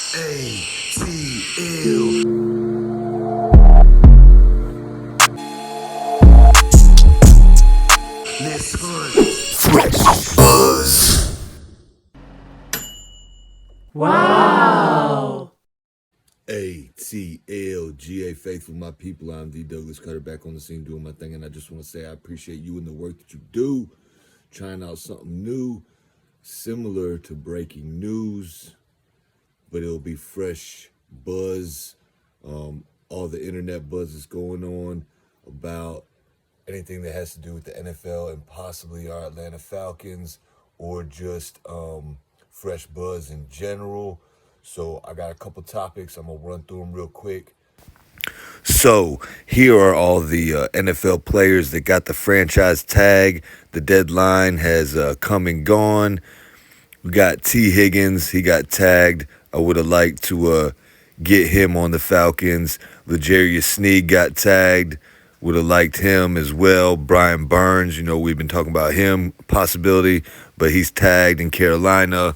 ATL. Let's hunt. Fresh Buzz. Wow. ATL.GA faithful, my people. I'm the Douglas Cutter, back on the scene doing my thing, and I just want to say I appreciate you and the work that you do, trying out something new, similar to breaking news, but it'll be fresh buzz. All the internet buzz is going on about anything that has to do with the NFL and possibly our Atlanta Falcons, or just fresh buzz in general. So I got a couple topics. I'm going to run through them real quick. So here are all the NFL players that got the franchise tag. The deadline has come and gone. We got T. Higgins. He got tagged. I would have liked to get him on the Falcons. L'Jarius Sneed got tagged. Would have liked him as well. Brian Burns, we've been talking about him, possibility, but he's tagged in Carolina.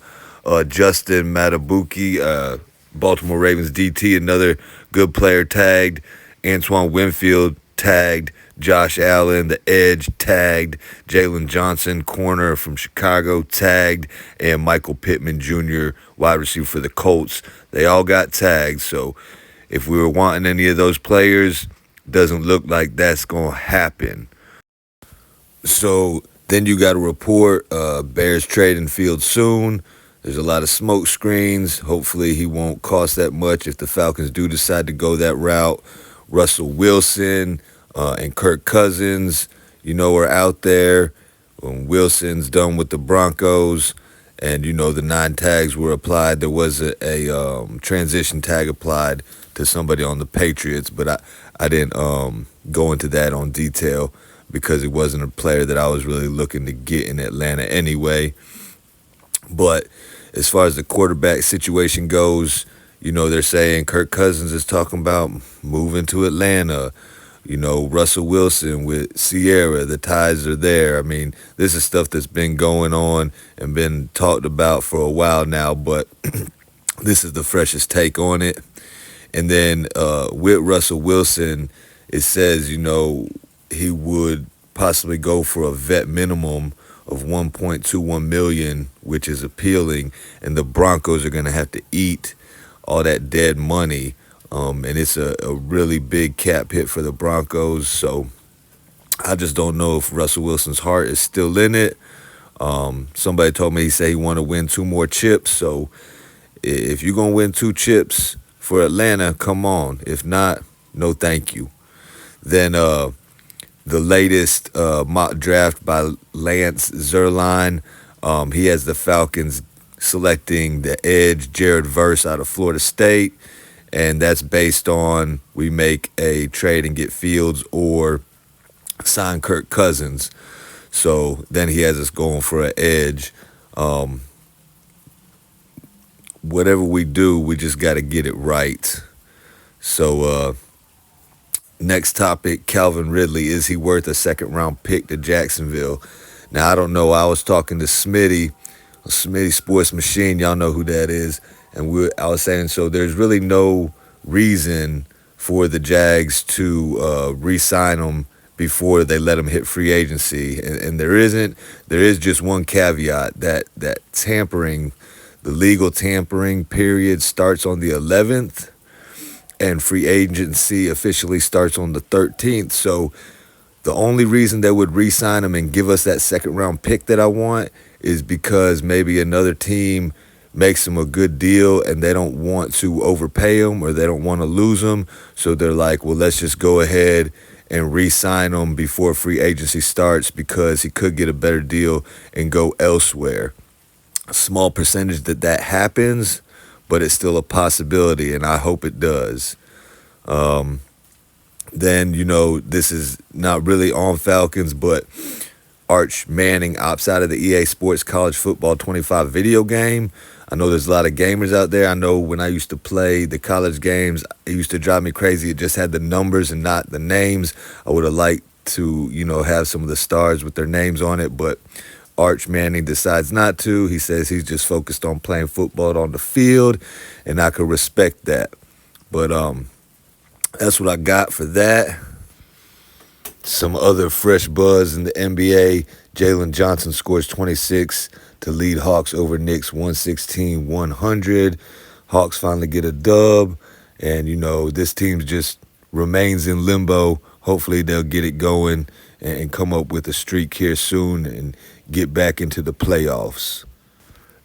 Justin Matabuki, Baltimore Ravens DT, another good player, tagged. Antoine Winfield tagged. Josh Allen, the edge, tagged. Jalen Johnson, corner from Chicago, tagged. And Michael Pittman Jr., wide receiver for the Colts. They all got tagged. So if we were wanting any of those players, doesn't look like that's going to happen. So then you got a report, Bears trading Fields soon. There's a lot of smoke screens. Hopefully he won't cost that much if the Falcons do decide to go that route. Russell Wilson and Kirk Cousins, are out there. When Wilson's done with the Broncos and, the 9 tags were applied, there was a transition tag applied to somebody on the Patriots, but I didn't go into that on detail because it wasn't a player that I was really looking to get in Atlanta anyway. But as far as the quarterback situation goes, they're saying Kirk Cousins is talking about moving to Atlanta. Russell Wilson with Sierra, the ties are there. I mean, this is stuff that's been going on and been talked about for a while now, but this is the freshest take on it. And then with Russell Wilson, it says, he would possibly go for a vet minimum of $1.21 million, which is appealing, and the Broncos are going to have to eat all that dead money, and it's a really big cap hit for the Broncos. So I just don't know if Russell Wilson's heart is still in it. Somebody told me he said he want to win 2 more chips. So if you're going to win 2 chips for Atlanta, come on. If not, no thank you. Then the latest mock draft by Lance Zierlein, he has the Falcons selecting the edge Jared Verse out of Florida State, and that's based on we make a trade and get Fields or sign Kirk Cousins. So then he has us going for an edge. Whatever we do, we just got to get it right. So next topic, Calvin Ridley. Is he worth a 2nd-round pick to Jacksonville? Now, I don't know. I was talking to Smitty Sports Machine. Y'all know who that is. And I was saying, so there's really no reason for the Jags to re-sign him before they let him hit free agency. And there isn't. There is just one caveat, that tampering, the legal tampering period starts on the 11th. And free agency officially starts on the 13th. So the only reason they would re-sign him and give us that 2nd-round pick that I want is because maybe another team makes him a good deal and they don't want to overpay him or they don't want to lose him. So they're like, well, let's just go ahead and re-sign him before free agency starts because he could get a better deal and go elsewhere. A small percentage that happens, but it's still a possibility, and I hope it does. Then, this is not really on Falcons, but Arch Manning opts out of the EA Sports College Football 25 video game. I know there's a lot of gamers out there. I know when I used to play the college games, it used to drive me crazy. It just had the numbers and not the names. I would have liked to, have some of the stars with their names on it, but Arch Manning decides not to. He says he's just focused on playing football on the field, and I could respect that. But that's what I got for that. Some other fresh buzz in the NBA. Jalen Johnson scores 26 to lead Hawks over Knicks 116-100. Hawks finally get a dub, and this team just remains in limbo. Hopefully they'll get it going and come up with a streak here soon and get back into the playoffs.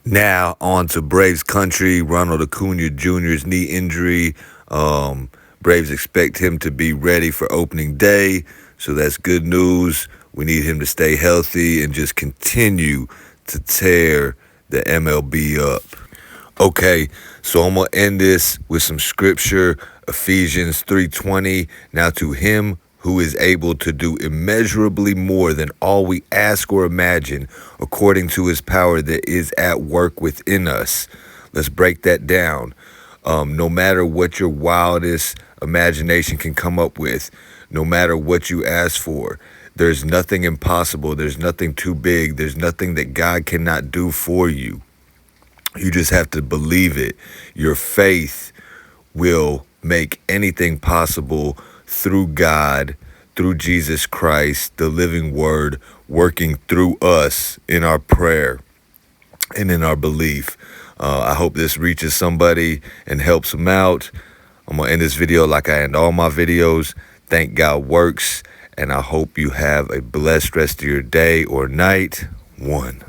Now on to Braves country. Ronald Acuna Jr.'s knee injury. Braves expect him to be ready for opening day, so that's good news. We need him to stay healthy and just continue to tear the MLB up. Okay, so I'm going to end this with some scripture, Ephesians 3:20. Now to him who is able to do immeasurably more than all we ask or imagine, according to his power that is at work within us. Let's break that down. No matter what your wildest imagination can come up with, no matter what you ask for, there's nothing impossible. There's nothing too big. There's nothing that God cannot do for you. You just have to believe it. Your faith will make anything possible through God, through Jesus Christ, the living word, working through us in our prayer and in our belief. I hope this reaches somebody and helps them out. I'm going to end this video like I end all my videos. Thank God works. And I hope you have a blessed rest of your day or night. 1.